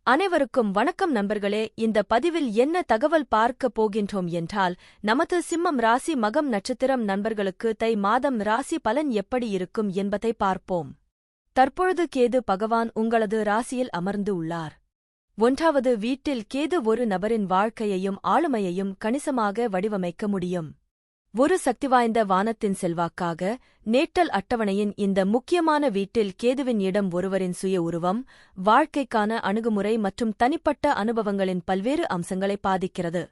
அனைவருக்கும் வணக்கம் நண்பர்களே. இந்த பதிவில் என்ன தகவல் பார்க்க போகின்றோம் என்றால், நமது சிம்மம் ராசி மகம் நட்சத்திரம் நண்பர்களுக்கு தை மாதம் ராசி பலன் எப்படி இருக்கும் என்பதை பார்ப்போம். தற்பொழுது கேது பகவான் உங்களது ராசியில் அமர்ந்து உள்ளார். 1வது வீட்டில் கேது ஒரு நபரின் வாழ்க்கையையும் ஆளுமையையும் கணிசமாக வடிவமைக்க முடியும். ஒரு சக்திவாய்ந்த வானத்தின் செல்வாக்காக நேட்டல் அட்டவணையின் இந்த முக்கியமான வீட்டில் கேதுவின் இடம் ஒருவரின் சுய உருவம், வாழ்க்கைக்கான அணுகுமுறை மற்றும் தனிப்பட்ட அனுபவங்களின் பல்வேறு அம்சங்களை பாதிக்கிறது.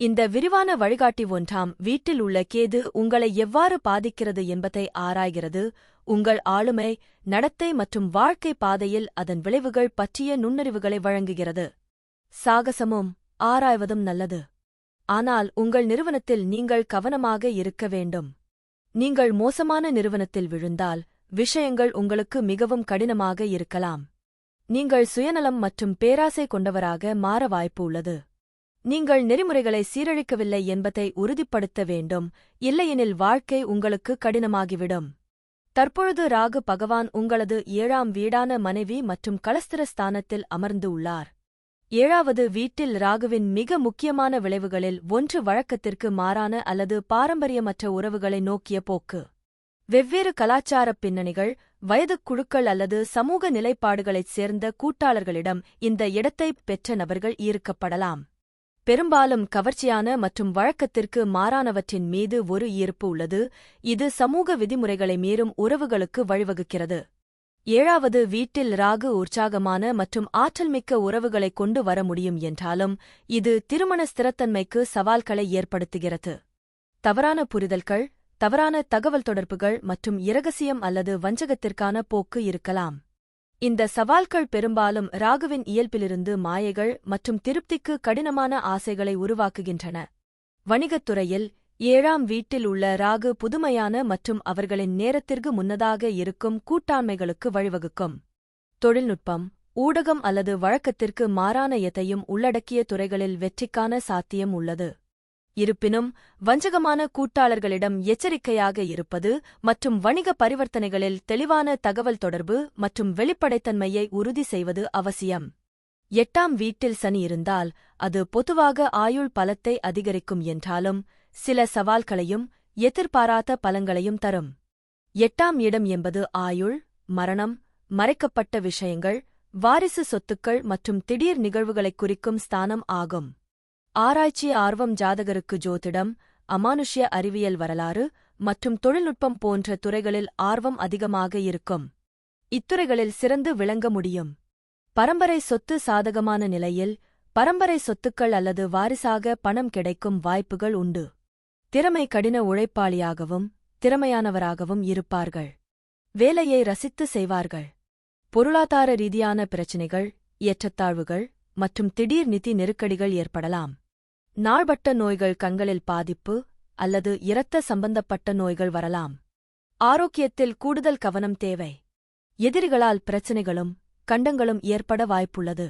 இந்த விரிவான வழிகாட்டி 1ஆம் வீட்டில் உள்ள கேது உங்களை எவ்வாறு பாதிக்கிறது என்பதை ஆராய்கிறது. உங்கள் ஆளுமை, நடத்தை மற்றும் வாழ்க்கை பாதையில் அதன் விளைவுகள் பற்றிய நுண்ணறிவுகளை வழங்குகிறது. சாகசமும் ஆராய்வதும் நல்லது. ஆனால் உங்கள் நிறுவனத்தில் நீங்கள் கவனமாக இருக்க வேண்டும். நீங்கள் மோசமான நிறுவனத்தில் விழுந்தால் விஷயங்கள் உங்களுக்கு மிகவும் கடினமாக இருக்கலாம். நீங்கள் சுயநலம் மற்றும் பேராசை கொண்டவராக மாற வாய்ப்பு உள்ளது. நீங்கள் நெறிமுறைகளை சீரழிக்கவில்லை என்பதை உறுதிப்படுத்த வேண்டும், இல்லையெனில் வாழ்க்கை உங்களுக்கு கடினமாகிவிடும். தற்பொழுது ராகு பகவான் உங்களது 7ஆம் வீடான மனைவி மற்றும் கலஸ்திர ஸ்தானத்தில் அமர்ந்து உள்ளார். 7வது வீட்டில் ராகுவின் மிக முக்கியமான விளைவுகளில் ஒன்று வழக்கத்திற்கு மாறான அல்லது பாரம்பரியமற்ற உறவுகளை நோக்கிய போக்கு. வெவ்வேறு கலாச்சாரப் பின்னணிகள், வயதுக் குழுக்கள் அல்லது சமூக நிலைப்பாடுகளைச் சேர்ந்த கூட்டாளர்களிடம் இந்த இடத்தைப் பெற்ற நபர்கள் ஈர்க்கப்படலாம். பெரும்பாலும் கவர்ச்சியான மற்றும் வழக்கத்திற்கு மாறானவற்றின் மீது ஒரு ஈர்ப்பு உள்ளது, இது சமூக விதிமுறைகளை மீறும் உறவுகளுக்கு வழிவகுக்கிறது. 7வது வீட்டில் ராகு உற்சாகமான மற்றும் ஆற்றல்மிக்க உறவுகளைக் கொண்டு வர முடியும் என்றாலும், இது திருமண ஸ்திரத்தன்மைக்கு சவால்களை ஏற்படுத்துகிறது. தவறான புரிதல்கள், தவறான தகவல் தொடர்புகள் மற்றும் இரகசியம் அல்லது வஞ்சகத்திற்கான போக்கு இருக்கலாம். இந்த சவால்கள் பெரும்பாலும் ராகுவின் இயல்பிலிருந்து மாயைகள் மற்றும் திருப்திக்கு கடினமான ஆசைகளை உருவாக்குகின்றன. வணிகத் துறையில் 7ஆம் வீட்டில் உள்ள ராகு புதுமையான மற்றும் அவர்களின் நேரத்திற்கு முன்னதாக இருக்கும் கூட்டாண்மைகளுக்கு வழிவகுக்கும். தொழில்நுட்பம், ஊடகம் அல்லது வழக்கத்திற்கு மாறான எதையும் உள்ளடக்கிய துறைகளில் வெற்றிக்கான சாத்தியம் உள்ளது. இருப்பினும், வஞ்சகமான கூட்டாளர்களிடம் எச்சரிக்கையாக இருப்பது மற்றும் வணிக பரிவர்த்தனைகளில் தெளிவான தகவல் தொடர்பு மற்றும் வெளிப்படைத்தன்மையை உறுதி செய்வது அவசியம். 8ஆம் வீட்டில் சனி இருந்தால், அது பொதுவாக ஆயுள் பலத்தை அதிகரிக்கும் என்றாலும், சில சவால்களையும் எதிர்பாராத பலன்களையும் தரும். 8ஆம் இடம் என்பது ஆயுள், மரணம், மறைக்கப்பட்ட விஷயங்கள், வாரிசு சொத்துக்கள் மற்றும் திடீர் நிகழ்வுகளைக் குறிக்கும் ஸ்தானம் ஆகும். ஆராய்ச்சி ஆர்வம் ஜாதகருக்கு ஜோதிடம், அமானுஷ்ய அறிவியல், வரலாறு மற்றும் தொழில்நுட்பம் போன்ற துறைகளில் ஆர்வம் அதிகமாக இருக்கும். இத்துறைகளில் சிறந்து விளங்க முடியும். பரம்பரை சொத்து சாதகமான நிலையில், பரம்பரை சொத்துக்கள் அல்லது வாரிசாக பணம் கிடைக்கும் வாய்ப்புகள் உண்டு. திறமை கடின உழைப்பாளியாகவும் திறமையானவராகவும் இருப்பார்கள். வேலையை ரசித்து செய்வார்கள். பொருளாதார ரீதியான பிரச்சினைகள், ஏற்றத்தாழ்வுகள் மற்றும் திடீர் நிதி நெருக்கடிகள் ஏற்படலாம். நாள்பட்ட நோய்கள், கண்களில் பாதிப்பு அல்லது இரத்த சம்பந்தப்பட்ட நோய்கள் வரலாம். ஆரோக்கியத்தில் கூடுதல் கவனம் தேவை. எதிரிகளால் பிரச்சினைகளும் கண்டங்களும் ஏற்பட வாய்ப்புள்ளது.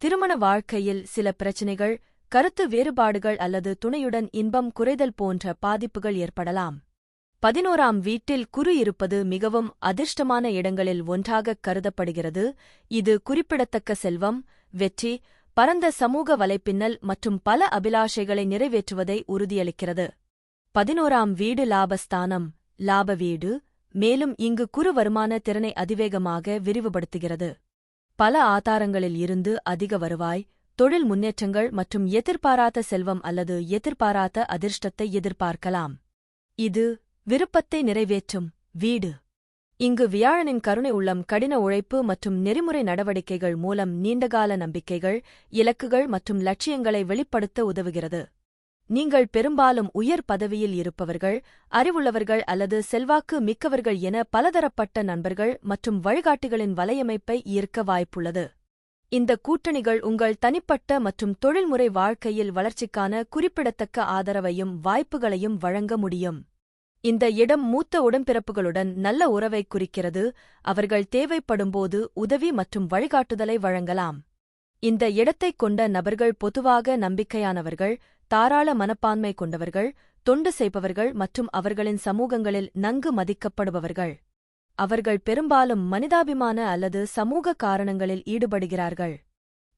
திருமண வாழ்க்கையில் சில பிரச்சினைகள், கருத்து வேறுபாடுகள் அல்லது துணையுடன் இன்பம் குறைதல் போன்ற பாதிப்புகள் ஏற்படலாம். 11ஆம் வீட்டில் குரு இருப்பது மிகவும் அதிர்ஷ்டமான இடங்களில் ஒன்றாகக் கருதப்படுகிறது. இது குறிப்பிடத்தக்க செல்வம், வெற்றி, பரந்த சமூக வலைப்பின்னல் மற்றும் பல அபிலாஷைகளை நிறைவேற்றுவதை உறுதியளிக்கிறது. 11ஆம் வீடு லாபஸ்தானம், லாப வீடு, மேலும் இங்கு குரு வருமான திறனை அதிவேகமாக விரிவுபடுத்துகிறது. பல ஆதாரங்களில் இருந்து அதிக வருவாய், தொழில் முன்னேற்றங்கள் மற்றும் எதிர்பாராத செல்வம் அல்லது எதிர்பாராத அதிர்ஷ்டத்தை எதிர்பார்க்கலாம். இது விருப்பத்தை நிறைவேற்றும் வீடு. இங்கு வியாழனின் கருணை உள்ளம், கடின உழைப்பு மற்றும் நெறிமுறை நடவடிக்கைகள் மூலம் நீண்டகால நம்பிக்கைகள், இலக்குகள் மற்றும் லட்சியங்களை வெளிப்படுத்த உதவுகிறது. நீங்கள் பெரும்பாலும் உயர் பதவியில் இருப்பவர்கள், அறிவுள்ளவர்கள் அல்லது செல்வாக்கு மிக்கவர்கள் என பலதரப்பட்ட நண்பர்கள் மற்றும் வழிகாட்டிகளின் வலையமைப்பை ஈர்க்க வாய்ப்புள்ளது. இந்த கூட்டணிகள் உங்கள் தனிப்பட்ட மற்றும் தொழில்முறை வாழ்க்கையில் வளர்ச்சிக்கான குறிப்பிடத்தக்க ஆதரவையும் வாய்ப்புகளையும் வழங்க முடியும். இந்த இடம் மூத்த உடன்பிறப்புகளுடன் நல்ல உறவைக் குறிக்கிறது, அவர்கள் தேவைப்படும்போது உதவி மற்றும் வழிகாட்டுதலை வழங்கலாம். இந்த இடத்தைக் கொண்ட நபர்கள் பொதுவாக நம்பிக்கையானவர்கள், தாராள மனப்பான்மை கொண்டவர்கள், தொண்டு செய்பவர்கள் மற்றும் அவர்களின் சமூகங்களில் நன்கு மதிக்கப்படுபவர்கள். அவர்கள் பெரும்பாலும் மனிதாபிமான அல்லது சமூக காரணங்களில் ஈடுபடுகிறார்கள்.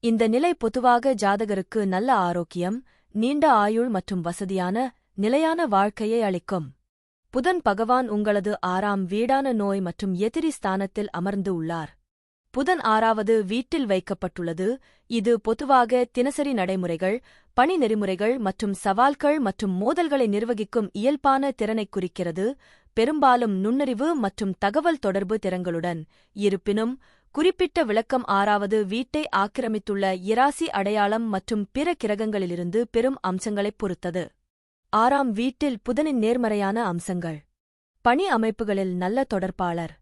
இந்த நிலை பொதுவாக ஜாதகருக்கு நல்ல ஆரோக்கியம், நீண்ட ஆயுள் மற்றும் வசதியான, நிலையான வாழ்க்கையை அளிக்கும். புதன் பகவான் உங்களது 6ஆம் வீடான நோய் மற்றும் எதிரி ஸ்தானத்தில் அமர்ந்து உள்ளார். புதன் 6வது வீட்டில் வைக்கப்பட்டுள்ளது, இது பொதுவாக தினசரி நடைமுறைகள், பணி நெறிமுறைகள் மற்றும் சவால்கள் மற்றும் மோதல்களை நிர்வகிக்கும் இயல்பான திறனைக் குறிக்கிறது, பெரும்பாலும் நுண்ணறிவு மற்றும் தகவல் தொடர்பு திறன்களுடன். இருப்பினும், குறிப்பிட்ட விளக்கம் 6வது வீட்டை ஆக்கிரமித்துள்ள இராசி அடையாளம் மற்றும் பிற கிரகங்களிலிருந்து பெரும் அம்சங்களைப் பொறுத்தது. 6ஆம் வீட்டில் புதனின் நேர்மறையான அம்சங்கள். பணி அமைப்புகளில் நல்ல தொடர்பாளர்.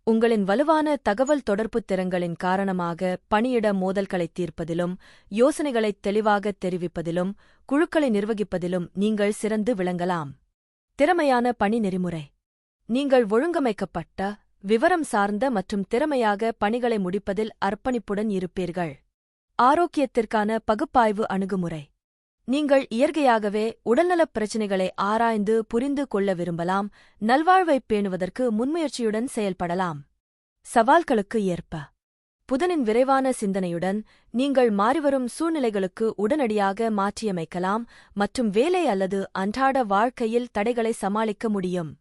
உங்களின் வலுவான தகவல் தொடர்புத் திறன்களின் காரணமாக பணியிட மோதல்களைத் தீர்ப்பதிலும், யோசனைகளைத் தெளிவாகத் தெரிவிப்பதிலும், குழுக்களை நிர்வகிப்பதிலும் நீங்கள் சிறந்து விளங்கலாம். திறமையான பணி நெறிமுறை. நீங்கள் ஒழுங்கமைக்கப்பட்ட, விவரம் சார்ந்த மற்றும் திறமையாக பணிகளை முடிப்பதில் அர்ப்பணிப்புடன் இருப்பீர்கள். ஆரோக்கியத்திற்கான பகுப்பாய்வு அணுகுமுறை. நீங்கள் இயற்கையாகவே உடல்நலப் பிரச்சினைகளை ஆராய்ந்து புரிந்து கொள்ள விரும்பலாம், நல்வாழ்வைப் பேணுவதற்கு முன்முயற்சியுடன் செயல்படலாம். சவால்களுக்கு ஏற்ப. புதனின் விரைவான சிந்தனையுடன், நீங்கள் மாறிவரும் சூழ்நிலைகளுக்கு உடனடியாக மாற்றியமைக்கலாம் மற்றும் வேலை அல்லது அன்றாட வாழ்க்கையில் தடைகளை சமாளிக்க முடியும்.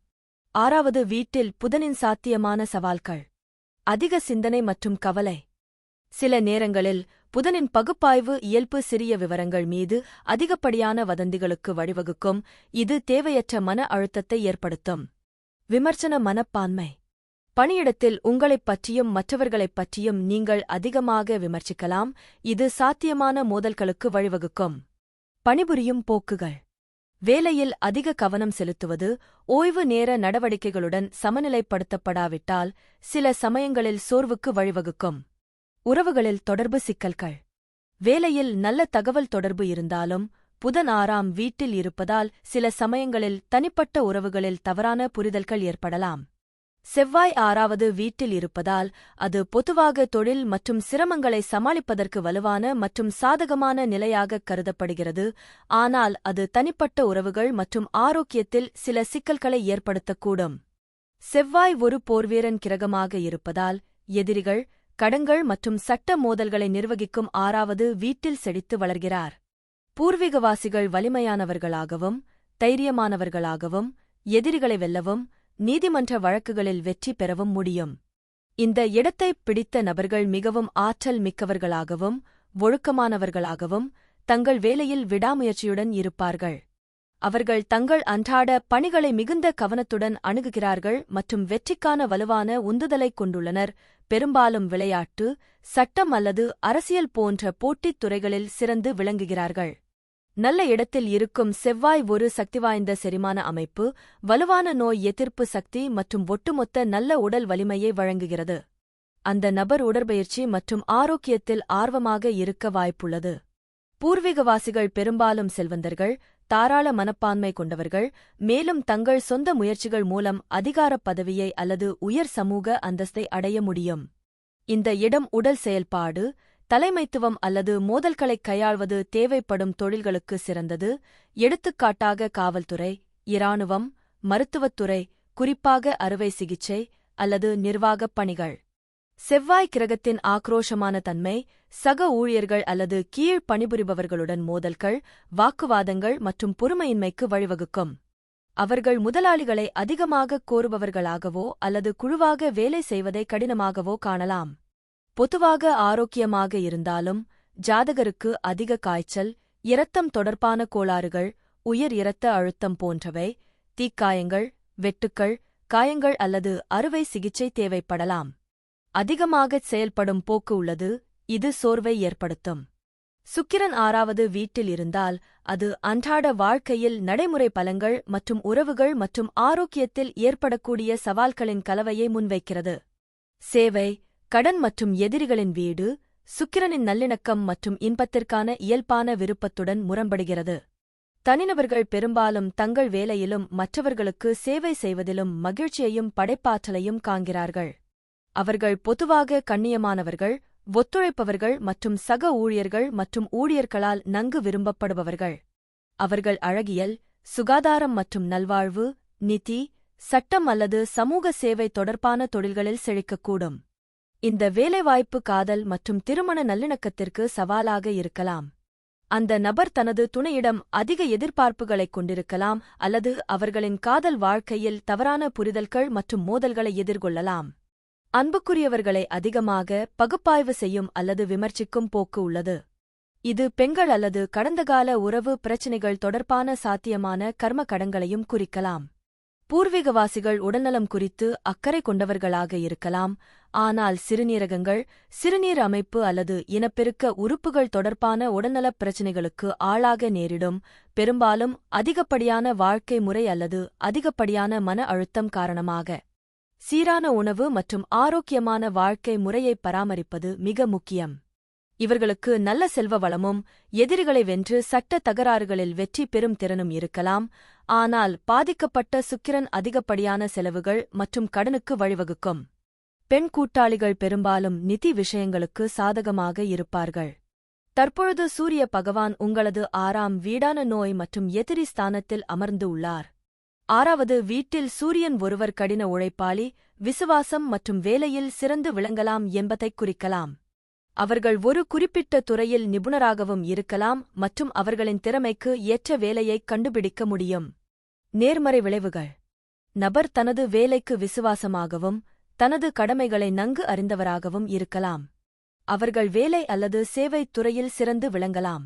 6வது வீட்டில் புதனின் சாத்தியமான சவால்கள். அதிக சிந்தனை மற்றும் கவலை. சில நேரங்களில் புதனின் பகுப்பாய்வு இயல்பு சிறிய விவரங்கள் மீது அதிகப்படியான வதந்திகளுக்கு வழிவகுக்கும், இது தேவையற்ற மன அழுத்தத்தை ஏற்படுத்தும். விமர்சன மனப்பான்மை. பணியிடத்தில் உங்களைப் பற்றியும் மற்றவர்களைப் பற்றியும் நீங்கள் அதிகமாக விமர்சிக்கலாம், இது சாத்தியமான மோதல்களுக்கு வழிவகுக்கும். பணிபுரியும் போக்குகள். வேலையில் அதிக கவனம் செலுத்துவது, ஓய்வு நேர நடவடிக்கைகளுடன் சமநிலைப்படுத்தப்படாவிட்டால் சில சமயங்களில் சோர்வுக்கு வழிவகுக்கும். உறவுகளில் தொடர்பு சிக்கல்கள். வேலையில் நல்ல தகவல் தொடர்பு இருந்தாலும், புதன் 6ஆம் வீட்டில் இருப்பதால் சில சமயங்களில் தனிப்பட்ட உறவுகளில் தவறான புரிதல்கள் ஏற்படலாம். செவ்வாய் 6வது வீட்டில் இருப்பதால் அது பொதுவாக தொழில் மற்றும் சிரமங்களை சமாளிப்பதற்கு வலுவான மற்றும் சாதகமான நிலையாகக் கருதப்படுகிறது, ஆனால் அது தனிப்பட்ட உறவுகள் மற்றும் ஆரோக்கியத்தில் சில சிக்கல்களை ஏற்படுத்தக்கூடும். செவ்வாய் ஒரு போர்வீரன் கிரகமாக இருப்பதால் எதிரிகள், கடன்கள் மற்றும் சட்ட மோதல்களை நிர்வகிக்கும் 6வது வீட்டில் செழித்து வளர்கிறார். பூர்வீகவாசிகள் வலிமையானவர்களாகவும், தைரியமானவர்களாகவும், எதிரிகளை வெல்லவும், நீதிமன்ற வழக்குகளில் வெற்றி பெறவும் முடியும். இந்த இடத்தைப் பிடித்த நபர்கள் மிகவும் ஆற்றல் மிக்கவர்களாகவும், ஒழுக்கமானவர்களாகவும், தங்கள் வேலையில் விடாமுயற்சியுடன் இருப்பார்கள். அவர்கள் தங்கள் அன்றாட பணிகளை மிகுந்த கவனத்துடன் அணுகுகிறார்கள் மற்றும் வெற்றிக்கான வலுவான உந்துதலைக் கொண்டுள்ளனர், பெரும்பாலும் விளையாட்டு, சட்டம் அல்லது அரசியல் போன்ற போட்டித் துறைகளில் சிறந்து விளங்குகிறார்கள். நல்ல இடத்தில் இருக்கும் செவ்வாய் ஒரு சக்திவாய்ந்த செரிமான அமைப்பு, வலுவான நோய் எதிர்ப்பு சக்தி மற்றும் ஒட்டுமொத்த நல்ல உடல் வலிமையை வழங்குகிறது. அந்த நபர் உடற்பயிற்சி மற்றும் ஆரோக்கியத்தில் ஆர்வமாக இருக்க வாய்ப்புள்ளது. பூர்வீகவாசிகள் பெரும்பாலும் செல்வந்தர்கள், தாராள மனப்பான்மை கொண்டவர்கள், மேலும் தங்கள் சொந்த முயற்சிகள் மூலம் அதிகாரப் பதவியை அல்லது உயர் சமூக அந்தஸ்தை அடைய முடியும். இந்த இடம் உடல் செயல்பாடு, தலைமைத்துவம் அல்லது மோதல்களைக் கையாள்வது தேவைப்படும் தொழில்களுக்கு சிறந்தது, எடுத்துக்காட்டாக காவல்துறை, இராணுவம், மருத்துவத்துறை, குறிப்பாக அறுவை சிகிச்சை அல்லது நிர்வாகப் பணிகள். செவ்வாய் கிரகத்தின் ஆக்ரோஷமான தன்மை, சக ஊழியர்கள் அல்லது கீழ் பணிபுரிபவர்களுடன் மோதல்கள், வாக்குவாதங்கள் மற்றும் பொறுமையின்மைக்கு வழிவகுக்கும். அவர்கள் முதலாளிகளை அதிகமாகக் கோருபவர்களாகவோ அல்லது குழுவாக வேலை செய்வதை கடினமாகவோ காணலாம். பொதுவாக ஆரோக்கியமாக இருந்தாலும், ஜாதகருக்கு அதிக காய்ச்சல், இரத்தம் தொடர்பான கோளாறுகள், உயர் இரத்த அழுத்தம் போன்றவை, தீக்காயங்கள், வெட்டுக்கள், காயங்கள் அல்லது அறுவை சிகிச்சை தேவைப்படலாம். அதிகமாகச் செயல்படும் போக்கு உள்ளது, இது சோர்வை ஏற்படுத்தும். சுக்கிரன் 6வது வீட்டில் இருந்தால், அது அன்றாட வாழ்க்கையில் நடைமுறை பலங்கள் மற்றும் உறவுகள் மற்றும் ஆரோக்கியத்தில் ஏற்படக்கூடிய சவால்களின் கலவையை முன்வைக்கிறது. சேவை, கடன் மற்றும் எதிரிகளின் வீடு, சுக்கிரனின் நல்லிணக்கம் மற்றும் இன்பத்திற்கான இயல்பான விருப்பத்துடன் முரண்படுகிறது. தனிநபர்கள் பெரும்பாலும் தங்கள் வேலையிலும் மற்றவர்களுக்கு சேவை செய்வதிலும் மகிழ்ச்சியையும் படைப்பாற்றலையும் காண்கிறார்கள். அவர்கள் பொதுவாக கண்ணியமானவர்கள், ஒத்துழைப்பவர்கள் மற்றும் சக ஊழியர்கள் மற்றும் ஊழியர்களால் நன்கு விரும்பப்படுபவர்கள். அவர்கள் அழகியல், சுகாதாரம் மற்றும் நல்வாழ்வு, நிதி, சட்டம் அல்லது சமூக சேவை தொடர்பான தொழில்களில் செழிக்கக்கூடும். இந்த வேலைவாய்ப்பு காதல் மற்றும் திருமண நல்லிணக்கத்திற்கு சவாலாக இருக்கலாம். அந்த நபர் தனது துணையிடம் அதிக எதிர்பார்ப்புகளைக் கொண்டிருக்கலாம் அல்லது அவர்களின் காதல் வாழ்க்கையில் தவறான புரிதல்கள் மற்றும் மோதல்களை எதிர்கொள்ளலாம். அன்புக்குரியவர்களை அதிகமாக பகுப்பாய்வு செய்யும் அல்லது விமர்சிக்கும் போக்கு உள்ளது. இது பெண்கள் அல்லது கடந்தகால உறவு பிரச்சினைகள் தொடர்பான சாத்தியமான கர்ம கடன்களையும் குறிக்கலாம். பூர்வீகவாசிகள் உடல்நலம் குறித்து அக்கறை கொண்டவர்களாக இருக்கலாம், ஆனால் சிறுநீரகங்கள், சிறுநீர் அமைப்பு அல்லது இனப்பெருக்க உறுப்புகள் தொடர்பான உடல்நலப் பிரச்சினைகளுக்கு ஆளாக நேரிடும், பெரும்பாலும் அதிகப்படியான வாழ்க்கை முறை அல்லது அதிகப்படியான மன அழுத்தம் காரணமாக. சீரான உணவு மற்றும் ஆரோக்கியமான வாழ்க்கை முறையை பராமரிப்பது மிக முக்கியம். இவர்களுக்கு நல்ல செல்வ வளமும் எதிரிகளை வென்று சட்ட தகராறுகளில் வெற்றி பெறும் திறனும் இருக்கலாம், ஆனால் பாதிக்கப்பட்ட சுக்கிரன் அதிகப்படியான செலவுகள் மற்றும் கடனுக்கு வழிவகுக்கும். பெண் கூட்டாளிகள் பெரும்பாலும் நிதி விஷயங்களுக்கு சாதகமாக இருப்பார்கள். தற்பொழுது சூரிய பகவான் உங்களது 6ஆம் வீடான நோய் மற்றும் எதிரி ஸ்தானத்தில் அமர்ந்து உள்ளார். 6வது வீட்டில் சூரியன் ஒருவர் கடின உழைப்பாளி, விசுவாசம் மற்றும் வேலையில் சிறந்து விளங்கலாம் என்பதைக் குறிக்கலாம். அவர்கள் ஒரு குறிப்பிட்ட துறையில் நிபுணராகவும் இருக்கலாம் மற்றும் அவர்களின் திறமைக்கு ஏற்ற வேலையைக் கண்டுபிடிக்க முடியும். நேர்மறை விளைவுகள். நபர் தனது வேலைக்கு விசுவாசமாகவும் தனது கடமைகளை நன்கு அறிந்தவராகவும் இருக்கலாம். அவர்கள் வேலை அல்லது சேவைத் துறையில் சிறந்து விளங்கலாம்.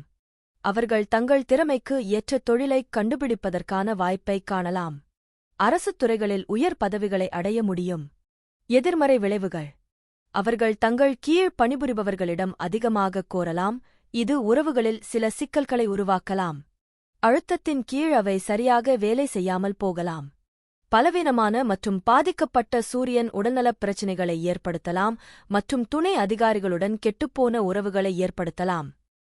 அவர்கள் தங்கள் திறமைக்கு ஏற்ற தொழிலைக் கண்டுபிடிப்பதற்கான வாய்ப்பைக் காணலாம். அரசுத் துறைகளில் உயர் பதவிகளை அடைய முடியும். எதிர்மறை விளைவுகள். அவர்கள் தங்கள் கீழ் பணிபுரிபவர்களிடம் அதிகமாகக் கோரலாம், இது உறவுகளில் சில சிக்கல்களை உருவாக்கலாம். அழுத்தத்தின் கீழ் அவை சரியாக வேலை செய்யாமல் போகலாம். பலவீனமான மற்றும் பாதிக்கப்பட்ட சூரியன் உடல்நலப் பிரச்சினைகளை ஏற்படுத்தலாம் மற்றும் துணை அதிகாரிகளுடன் கெட்டுப்போன உறவுகளை ஏற்படுத்தலாம்.